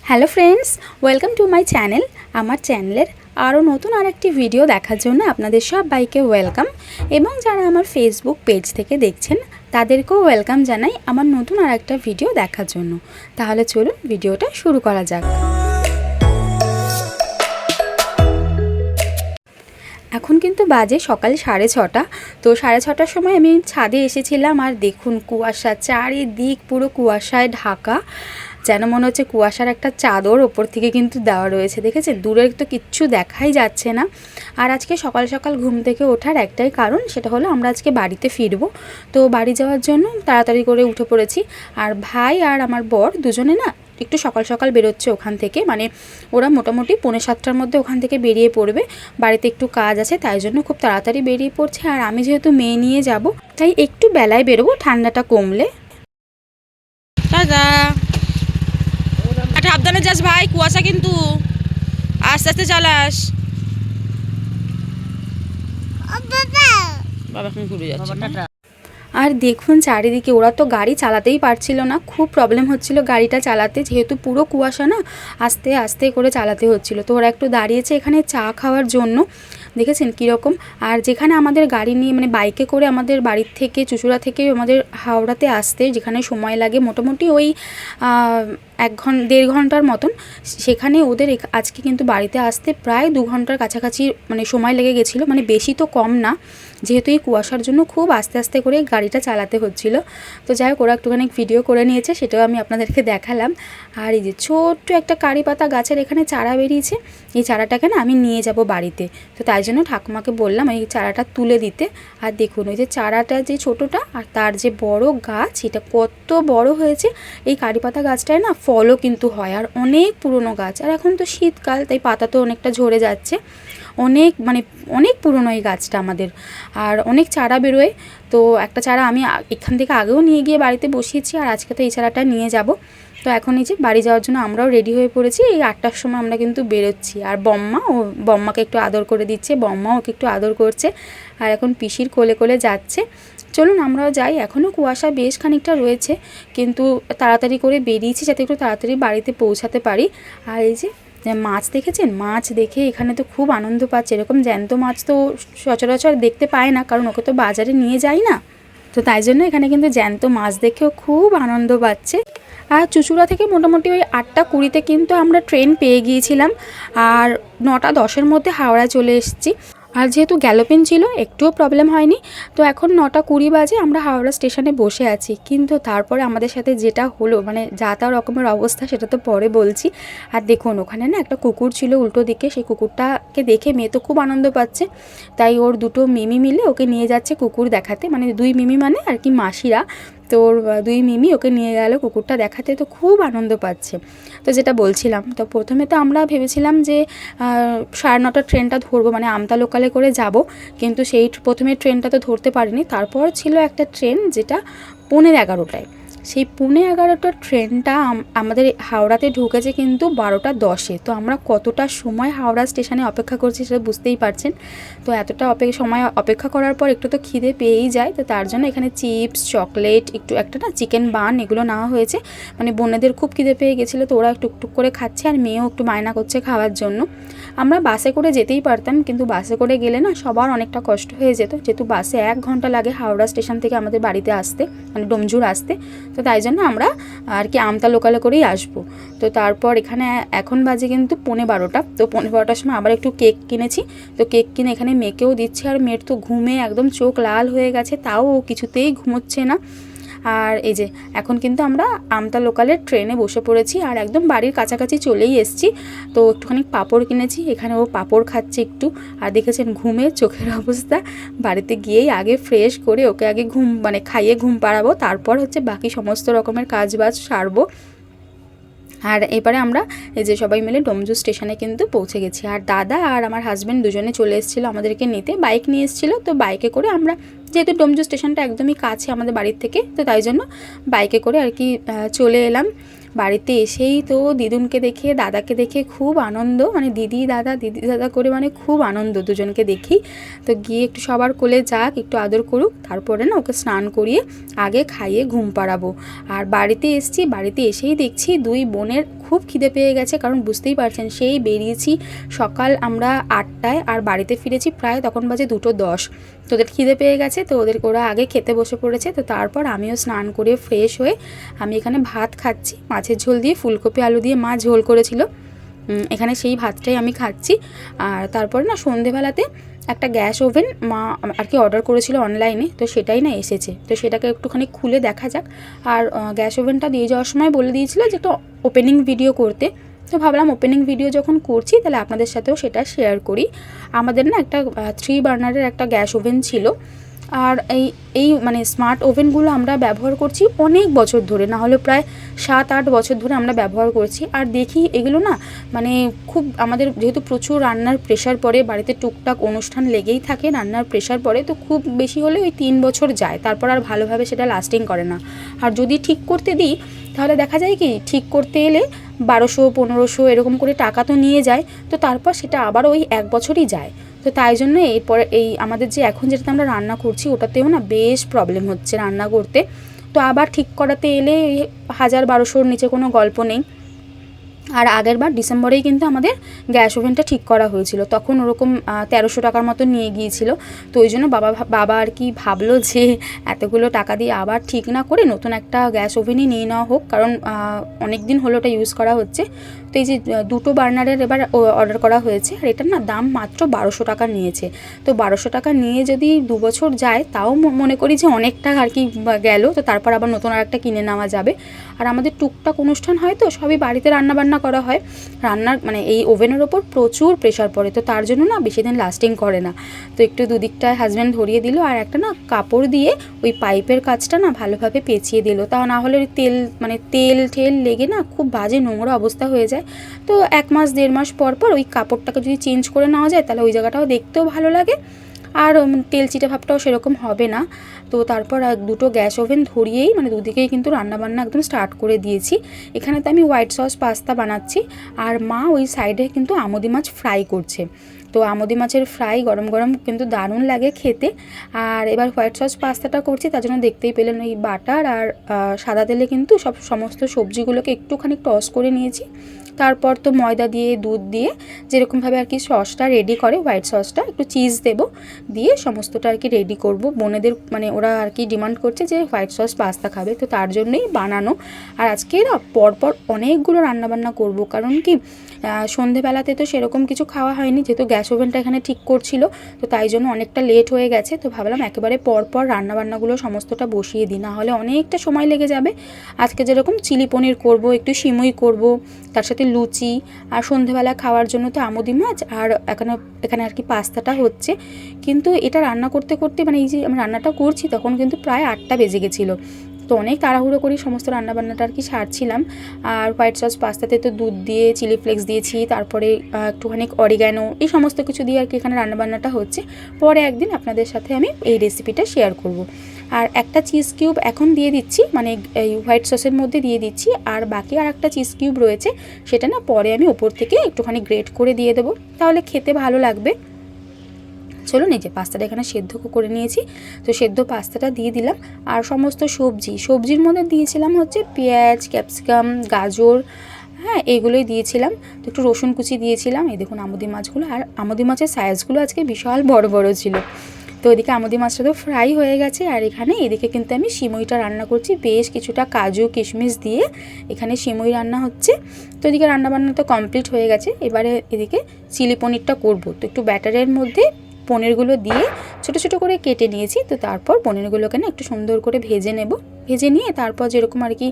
Hello friends, welcome to my channel. আমার চ্যানেলের আরও নতুন আরেকটি ভিডিও দেখার জন্য আপনাদের সবাইকে ওয়েলকাম, এবং যারা আমার ফেসবুক পেজ থেকে দেখছেন তাদেরকেও ওয়েলকাম জানাই আমার নতুন আরেকটা ভিডিও দেখার জন্য। তাহলে চলুন ভিডিওটা শুরু করা যাক। এখন কিন্তু বাজে সকাল 6:30। তো 6:30টার সময় আমি ছাদে এসেছিলাম, আর দেখুন কুয়াশা, চারিদিক পুরো কুয়াশায় ঢাকা, যেন মনে হচ্ছে কুয়াশার একটা চাদর ওপর থেকে কিন্তু দেওয়া রয়েছে। দেখেছেন, দূরের তো কিচ্ছু দেখাই যাচ্ছে না। আর আজকে সকাল সকাল ঘুম থেকে ওঠার একটাই কারণ, সেটা হলো আমরা আজকে বাড়িতে ফিরবো। তো বাড়ি যাওয়ার জন্য তাড়াতাড়ি করে উঠে পড়েছি। আর ভাই আর আমার বর দুজনে না একটু সকাল সকাল বেরোচ্ছে ওখান থেকে, মানে ওরা মোটামুটি 6:45টার মধ্যে ওখান থেকে বেরিয়ে পড়বে। বাড়িতে একটু কাজ আছে, তাই জন্য খুব তাড়াতাড়ি বেরিয়ে পড়ছে। আর আমি যেহেতু মেয়ে নিয়ে যাব, তাই একটু বেলায় বেরোবো, ঠান্ডাটা কমলে। দাদা একটা সাবধানে যাস ভাই, কুয়াশা কিন্তু, আস্তে আস্তে চালাস। বাবা এখন ঘুরে যাচ্ছে। আর দেখুন চারিদিকে, ওরা তো গাড়ি চালাতেই পারছিল না, খুব প্রবলেম হচ্ছিল গাড়িটা চালাতে, যেহেতু পুরো কুয়াশা না, আস্তে আস্তে করে চালাতে হচ্ছিল। তো ওরা একটু দাঁড়িয়েছে এখানে চা খাওয়ার জন্য, দেখেছেন কীরকম। আর যেখানে আমাদের গাড়ি নিয়ে, মানে বাইকে করে আমাদের বাড়ির থেকে, চুঁচুড়া থেকে আমাদের হাওড়াতে আসতে যেখানে সময় লাগে মোটামুটি ওই 1-1.5 ঘন্টার মতন, সেখানে ওদের আজকে কিন্তু বাড়িতে আসতে প্রায় 2 ঘন্টার কাছাকাছি মানে সময় লেগে গেছিলো, মানে বেশি তো কম না, যেহেতু এই কুয়াশার জন্য খুব আস্তে আস্তে করে গাড়িটা চালাতে হচ্ছিল। তো যাই হোক, ওরা একটুখানি ভিডিও করে নিয়েছে, সেটাও আমি আপনাদেরকে দেখালাম। আর এই যে ছোট্ট একটা কারি পাতা গাছের এখানে চারা বেরিয়েছে, এই চারাটাকে না আমি নিয়ে যাব বাড়িতে। তো তাই জন্য ঠাকুমাকে বললাম এই চারাটা তুলে দিতে। আর দেখুন ওই যে চারাটা যে ছোটোটা, আর তার যে বড় গাছ, এটা কত বড় হয়েছে। এই কারি পাতা গাছটায় না ফলও কিন্তু হয়, আর অনেক পুরনো গাছ। আর এখন তো শীতকাল, তাই পাতা তো অনেকটা ঝরে যাচ্ছে, অনেক পুরনো এই গাছটা আমাদের। আর অনেক চারা বেরোয়। তো একটা চারা আমি এখান থেকে আগেও নিয়ে গিয়ে বাড়িতে বসিয়েছি, আর আজকে তো এই চারাটা নিয়ে যাব। তো এখন এই যে বাড়ি যাওয়ার জন্য আমরাও রেডি হয়ে পড়েছি। এই 8টার সময় আমরা কিন্তু বেরোচ্ছি। আর বম্মাকে একটু আদর করে দিচ্ছে, বম্মাও ওকে একটু আদর করছে। আর এখন পিসির কোলে কোলে যাচ্ছে। চলুন আমরাও যাই। এখনও কুয়াশা বেশ খানিকটা রয়েছে, কিন্তু তাড়াতাড়ি করে বেরিয়েছি যাতে একটু তাড়াতাড়ি বাড়িতে পৌঁছাতে পারি। আর এই যে মাছ দেখেছেন, মাছ দেখে এখানে তো খুব আনন্দ পাচ্ছে। এরকম জ্যান্ত মাছ তো সচরাচর দেখতে পায় না, কারণ ওকে তো বাজারে নিয়ে যায় না। তো তাই জন্য এখানে কিন্তু জ্যান্ত মাছ দেখেও খুব আনন্দ পাচ্ছে। আর চুঁচুড়া থেকে মোটামুটি ওই 8:20-তে কিন্তু আমরা ট্রেন পেয়ে গিয়েছিলাম, আর 9:10-এর মধ্যে হাওড়া চলে এসেছি। আর যেহেতু গ্যালোপিন ছিল, একটুও প্রবলেম হয়নি। তো এখন 9:20 বাজে, আমরা হাওড়া স্টেশনে বসে আছি। কিন্তু তারপরে আমাদের সাথে যেটা হলো, মানে যা তা রকমের অবস্থা, সেটা তো পরে বলছি। আর দেখুন ওখানে না একটা কুকুর ছিল উল্টো দিকে, সেই কুকুরটাকে দেখে মেয়ে তো খুব আনন্দ পাচ্ছে, তাই ওর দুটো মিমি মিলে ওকে নিয়ে যাচ্ছে কুকুর দেখাতে, মানে 2 মিমি মানে আর কি মাসিরা। তো ওর 2 মিমি ওকে নিয়ে গেল কুকুরটা দেখাতে, তো খুব আনন্দ পাচ্ছে। তো যেটা বলছিলাম, তো প্রথমে তো আমরা ভেবেছিলাম যে 9:30 ট্রেনটা ধরবো, মানে আমতা লোকালে করে যাব, কিন্তু সেই প্রথমে ট্রেনটা তো ধরতে পারিনি। তারপর ছিল একটা ট্রেন যেটা 11:15-টায়, সেই 11:15টার ট্রেনটা আমাদের হাওড়াতে ঢুকেছে কিন্তু 12:10-এ। তো আমরা কতটা সময় হাওড়া স্টেশনে অপেক্ষা করছি সেটা বুঝতেই পারছেন। তো এতটা সময় অপেক্ষা করার পর একটু তো খিদে পেয়েই যায়। তো তার জন্য এখানে চিপস, চকলেট, একটু একটা না চিকেন বান, এগুলো নেওয়া হয়েছে। মানে বোনেদের খুব খিদে পেয়ে গেছিলো, তো ওরা টুকটুক করে খাচ্ছে, আর মেয়েও একটু বায়না করছে খাওয়ার জন্য। আমরা বাসে করে যেতেই পারতাম, কিন্তু বাসে করে গেলে না সবার অনেকটা কষ্ট হয়ে যেত, যেহেতু বাসে 1 ঘন্টা লাগে হাওড়া স্টেশন থেকে আমাদের বাড়িতে আসতে, মানে ডোমজুর আসতে। তো তাই জন্য আমরা আর কি আমতা লোকালে করেই আসবো। তো তারপর এখানে এখন বাজে কিন্তু 12:15। তো 12:15টার সময় আবার একটু কেক কিনেছি। তো কেক কিনে এখানে মেয়েকেও দিচ্ছি, আর মেয়ের তো ঘুমে একদম চোখ লাল হয়ে গেছে, তাও ও কিছুতেই ঘুমোচ্ছে না। আর এই যে এখন কিন্তু আমরা আমতা লোকালের ট্রেনে বসে পড়েছি, আর একদম বাড়ির কাছাকাছি চলেই এসেছি। তো একটুখানি পাঁপড় কিনেছি, এখানে ও পাঁপড় খাচ্ছে একটু। আর দেখেছেন ঘুমে চোখের অবস্থা। বাড়িতে গিয়েই আগে ফ্রেশ করে ওকে আগে মানে খাইয়ে ঘুম পাড়াবো, তারপর হচ্ছে বাকি সমস্ত রকমের কাজবাজ সারবো। আর এবারে আমরা এই যে সবাই মিলে ডোমজুর স্টেশনে কিন্তু পৌঁছে গেছি। আর দাদা আর আমার হাজব্যান্ড দুজনে চলে এসেছিলো আমাদেরকে নিতে, বাইক নিয়ে এসেছিলো। তো বাইকে করে আমরা, যেহেতু ডোমজুর স্টেশনটা একদমই কাছে আমাদের বাড়ির থেকে, তো তাই জন্য বাইকে করে আর কি চলে এলাম। বাড়িতে এসেই তো দিদুনকে দেখে দাদাকে দেখে খুব আনন্দ, মানে দিদি দাদা করে মানে খুব আনন্দ দুজনকে দেখি। তো গিয়ে একটু সবার কোলে যাক, একটু আদর করুক, তারপরে না ওকে স্নান করিয়ে আগে খাইয়ে ঘুম পাড়াবো। আর বাড়িতে এসেছি, বাড়িতে এসেই দেখছি দুই বোনের খুব খিদে পেয়ে গেছে, কারণ বুঝতেই পারছেন সেই বেরিয়েছি সকাল আমরা 8টায় আর বাড়িতে ফিরেছি প্রায় তখন বাজে 2:10। তো ওদের খিদে পেয়ে গেছে, তো ওরা আগে খেতে বসে পড়েছে। তো তারপর আমিও স্নান করে ফ্রেশ হয়ে আমি এখানে ভাত খাচ্ছি, মাছের ঝোল দিয়ে ফুলকপি আলু দিয়ে মা ঝোল করেছিল, এখানে সেই ভাতটাই আমি খাচ্ছি। আর তারপরে না সন্ধেবেলাতে একটা গ্যাস ওভেন মা আর কি অর্ডার করেছিল অনলাইনে, তো সেটাই না এসেছে, তো সেটাকে একটুখানি খুলে দেখা যাক। আর গ্যাস ওভেনটা দিয়ে যাওয়ার সময় বলে দিয়েছিল যে একটা ওপেনিং ভিডিও করতে, তো ভাবলাম ওপেনিং ভিডিও যখন করছি তাহলে আপনাদের সাথেও সেটা শেয়ার করি। আমাদের না একটা 3 বার্নারের একটা গ্যাস ওভেন ছিল, আর এই মানে স্মার্ট ওভেনগুলো আমরা ব্যবহার করছি অনেক বছর ধরে, না হলে প্রায় 7-8 বছর ধরে আমরা ব্যবহার করছি। আর দেখি এগুলো না মানে খুব আমাদের যেহেতু প্রচুর রান্নার প্রেশার পড়ে, বাড়িতে টুকটাক অনুষ্ঠান লেগেই থাকে, রান্নার প্রেশার পড়ে, তো খুব বেশি হলে ওই 3 বছর যায়, তারপর আর ভালোভাবে সেটা লাস্টিং করে না। আর যদি ঠিক করতে দিই তাহলে দেখা যায় কি ঠিক করতে এলে 1200-1500 এরকম করে টাকা তো নিয়ে যায়, তো তারপর সেটা আবার ওই 1 বছরই যায়। তো তাই জন্য এরপরে এই আমাদের যে এখন যেটাতে আমরা রান্না করছি ওটাতেও না বেশ প্রবলেম হচ্ছে রান্না করতে। তো আবার ঠিক করাতে এলে 1000-1200-র নিচে কোনো গল্প নেই। আর আগের বার ডিসেম্বরেই কিন্তু আমাদের গ্যাস ওভেনটা ঠিক করা হয়েছিল, তখন ওরকম 1300 টাকার মতো নিয়ে গিয়েছিল। তো ওই জন্য বাবা আর কি ভাবলো যে এতগুলো টাকা দিয়ে আবার ঠিক না করে নতুন একটা গ্যাস ওভেনই নিয়ে নেওয়া হোক, কারণ অনেক দিন হলো ওটা ইউজ করা হচ্ছে। তো এই যে 2 বার্নারের এবার অর্ডার করা হয়েছে, আর এটার না দাম মাত্র 1200 টাকা নিয়েছে। তো 1200 টাকা নিয়ে যদি 2 বছর যায় তাও মনে করি যে অনেকটা আর কি গেল, তো তারপর আবার নতুন আর একটা কিনে নেওয়া যাবে। আর আমাদের টুকটাক অনুষ্ঠান হয় তো সবই বাড়িতে রান্নাবান্না করা হয়, রান্নার মানে এই ওভেনের ওপর প্রচুর প্রেশার পড়ে, তো তার জন্য না বেশি দিন লাস্টিং করে না। তো একটু দুদিকটায় হাজব্যান্ড ধরিয়ে দিল, আর একটা না কাপড় দিয়ে ওই পাইপের কাজটা না ভালোভাবে পেঁচিয়ে দিল, তাও না হলে তেল ঠেল লেগে না খুব বাজে নোংরা অবস্থা হয়ে যায়। তো 1 মাস 1.5 মাস পর ওই কাপড়টাকে যদি চেঞ্জ করে নেওয়া যায় তাহলে ওই জায়গাটাও দেখতেও ভালো লাগে, আর তেল চিটে ভাবটাও সেরকম হবে না। তো তারপর 2টো গ্যাস ওভেন ধরিয়েই মানে দুদিকেই কিন্তু রান্নাবান্না একদম স্টার্ট করে দিয়েছি। এখানে তো আমি হোয়াইট সস পাস্তা বানাচ্ছি, আর মা ওই সাইডে কিন্তু আমুদি মাছ ফ্রাই করছে। তো আমুদি মাছের ফ্রাই গরম গরম কিন্তু দারুণ লাগে খেতে। আর এবার হোয়াইট সস পাস্তাটা করছি, তার জন্য দেখতেই পেলেন ওই বাটার আর সাদা তেলে কিন্তু সমস্ত সবজিগুলোকে একটুখানি টস করে নিয়েছি। তারপর তো ময়দা দিয়ে দুধ দিয়ে যেরকমভাবে আর কি সসটা রেডি করে, হোয়াইট সসটা একটু চিজ দেবো, দিয়ে সমস্তটা আর কি রেডি করব। বোনেদের মানে ওরা আর কি ডিমান্ড করছে যে হোয়াইট সস পাস্তা খাবে, তো তার জন্যই বানানো। আর আজকে না পরপর অনেকগুলো রান্নাবান্না করব, কারণ কি সন্ধেবেলাতে তো সেরকম কিছু খাওয়া হয়নি, যেহেতু গ্যাস ওভেনটা এখানে ঠিক করছিল, তো তাই জন্য অনেকটা লেট হয়ে গেছে। তো ভাবলাম একেবারে পরপর রান্নাবান্নাগুলো সমস্তটা বসিয়ে দিই, না হলে অনেকটা সময় লেগে যাবে। আজকে যেরকম চিলি পনির করব, একটু সিমুই করব, তার সাথে লুচি, আর সন্ধেবেলা খাওয়ার জন্য তো আমুদি মাছ, আর এখানে আর কি পাস্তাটা হচ্ছে। কিন্তু এটা রান্না করতে করতে মানে এই যে আমি রান্নাটা করছি তখন কিন্তু প্রায় 8টা বেজে গেছিলো। তো অনেক তাড়াহুড়ো করে সমস্ত রান্নাবান্নাটা আর কি সারছিলাম। আর হোয়াইট সস পাস্তাতে তো দুধ দিয়ে চিলি ফ্লেক্স দিয়েছি, তারপরে একটুখানি অরিগ্যানো, এই সমস্ত কিছু দিয়ে আর কি এখানে রান্নাবান্নাটা হচ্ছে। পরে একদিন আপনাদের সাথে আমি এই রেসিপিটা শেয়ার করব। আর একটা চিজ কিউব এখন দিয়ে দিচ্ছি, মানে এই হোয়াইট সসের মধ্যে দিয়ে দিচ্ছি, আর বাকি আর একটা চিজ কিউব রয়েছে সেটা না পরে আমি ওপর থেকে একটুখানি গ্রেট করে দিয়ে দেবো, তাহলে খেতে ভালো লাগবে। চলো এই যে পাস্তাটা এখানে সেদ্ধ করে নিয়েছি, তো সেদ্ধ পাস্তাটা দিয়ে দিলাম। আর সমস্ত সবজির মধ্যে দিয়েছিলাম হচ্ছে পেঁয়াজ, ক্যাপসিকাম, গাজর, হ্যাঁ এইগুলোই দিয়েছিলাম। তো একটু রসুন কুচি দিয়েছিলাম। এই দেখুন আমুদি মাছগুলো, আর আমুদি মাছের সাইজগুলো আজকে বিশাল বড় বড় ছিল। তো ওইদিকে আমুদি মাছটা তো ফ্রাই হয়ে গেছে, আর এখানে এদিকে কিন্তু আমি সিমুইটা রান্না করছি, বেশ কিছুটা কাজু কিশমিশ দিয়ে এখানে সিমুই রান্না হচ্ছে। তো এদিকে রান্নাবান্না তো কমপ্লিট হয়ে গেছে, এবারে এদিকে চিলি পনিরটা করব। তো একটু ব্যাটারের মধ্যে পনিরগুলো দিয়ে ছোটো ছোটো করে কেটে নিয়েছি। তো তারপর পনিরগুলোকে না একটু সুন্দর করে ভেজে নেব, ভেজে নিয়ে তারপর যেরকম আর কি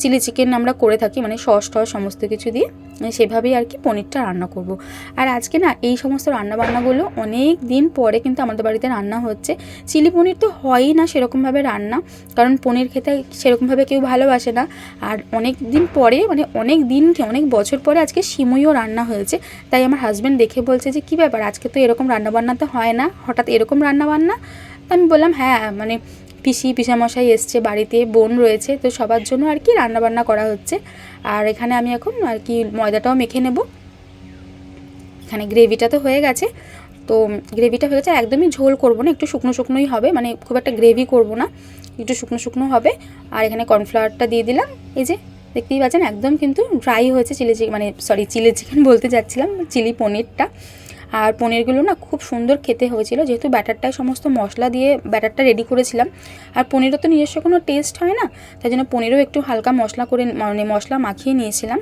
চিলি চিকেন আমরা করে থাকি মানে সস টস সমস্ত কিছু দিয়ে সেভাবেই আর কি পনিরটা রান্না করব। আর আজকে না এই সমস্ত রান্নাবান্নাগুলো অনেক দিন পরে কিন্তু আমাদের বাড়িতে রান্না হচ্ছে। চিলি পনির তো হয়ই না সেরকমভাবে রান্না, কারণ পনির খেতে সেরকমভাবে কেউ ভালোবাসে না। আর অনেক দিন পরে মানে অনেক বছর পরে আজকে সিমুইও রান্না হয়েছে। তাই আমার হাজব্যান্ড দেখে বলছে যে কী ব্যাপার, আজকে তো এরকম রান্নাবান্না তো হয় না, হঠাৎ এরকম রান্নাবান্না। আমি বললাম হ্যাঁ, মানে পিসামশাই এসছে বাড়িতে, বোন রয়েছে, তো সবার জন্য আর কি রান্নাবান্না করা হচ্ছে। আর এখানে আমি এখন আর কি ময়দাটাও মেখে নেব। এখানে গ্রেভিটা তো হয়ে গেছে, তো গ্রেভিটা হয়ে গেছে, একদমই ঝোল করব না, একটু শুকনো শুকনোই হবে, মানে খুব একটা গ্রেভি করব না, একটু শুকনো শুকনো হবে। আর এখানে কর্নফ্লাওয়ারটা দিয়ে দিলাম, এই যে দেখতেই পাচ্ছেন একদম কিন্তু ড্রাই হয়েছে চিলি চিকেন বলতে যাচ্ছিলাম, চিলি পনিরটা। আর পনিরগুলো না খুব সুন্দর খেতে হয়েছিল, যেহেতু ব্যাটারটায় সমস্ত মশলা দিয়ে ব্যাটারটা রেডি করেছিলাম। আর পনিরও তো নিজস্ব কোনো টেস্ট হয় না, তাই জন্য পনিরও একটু হালকা মশলা মাখিয়ে নিয়েছিলাম।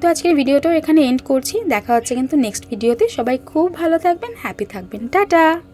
তো আজকের ভিডিওটাও এখানে এন্ড করছি, দেখা হচ্ছে কিন্তু নেক্সট ভিডিওতে। সবাই খুব ভালো থাকবেন, হ্যাপি থাকবেন, টাটা।